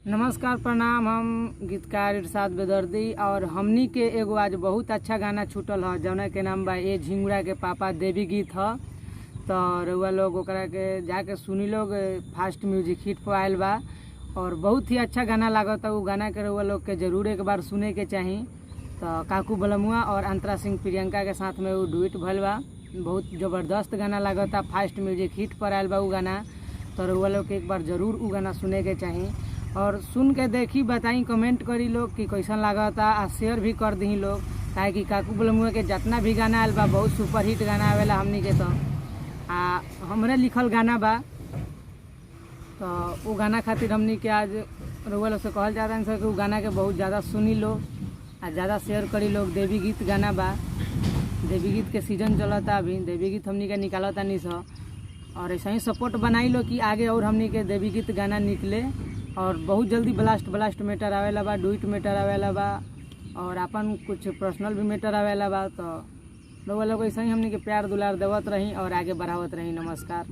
नमस्कार प्रणाम। हम गीतकार इरशाद बेदर्दी और हमनी के एगो आज बहुत अच्छा गाना छूटल है जौना के नाम बा ए झिंगुरा के पापा देवी गीत ह। तो रउआ लोग ओकरा के जाके सुनी लोग। फास्ट म्यूजिक हिट पर आयल बा और बहुत ही अच्छा गाना लागता। उ गाना के रउआ लोग के जरूर एक बार सुने के चाही। तो काकू बलमुआ और अंतरा सिंह प्रियंका के साथ में वो डुएट भइल बा। बहुत ज़बरदस्त गाना लागता। फास्ट म्यूजिक हिट पर आयल बा उ गाना। तो रउआ लोग के एक बार जरूर उ गाना सुने के चाही और सुन के देखी बताई, कमेंट करी लोग कि कैसन लागता आ शेयर भी कर दी लोग। काहे कि काकू बलमुआ के जितना भी गाना आयल बा बहुत सुपर हिट गाना आवेला हमनी के। तो हमरे लिखल गाना बा। तो वो गाना खातिर हमनी के आज रउआ लोग से कहल जाता है कि उ गाना के बहुत ज़्यादा सुनी लोग आ ज़्यादा शेयर करी लोग। देवी गीत गाना बा। देवी गीत के सीजन चलता। अभी देवी गीत हमनी के निकालता नहीं सो और ऐसा ही सपोर्ट बनाई लो कि आगे और हमनी के देवी गीत गाना निकले। और बहुत जल्दी ब्लास्ट मैटर आवेला बा, डुइट मैटर आवेला बा और अपन कुछ पर्सनल भी मैटर आवेला बा। तो लोग ऐसा ही हमनी के प्यार दुलार देवत रही और आगे बढ़ावत रही। नमस्कार।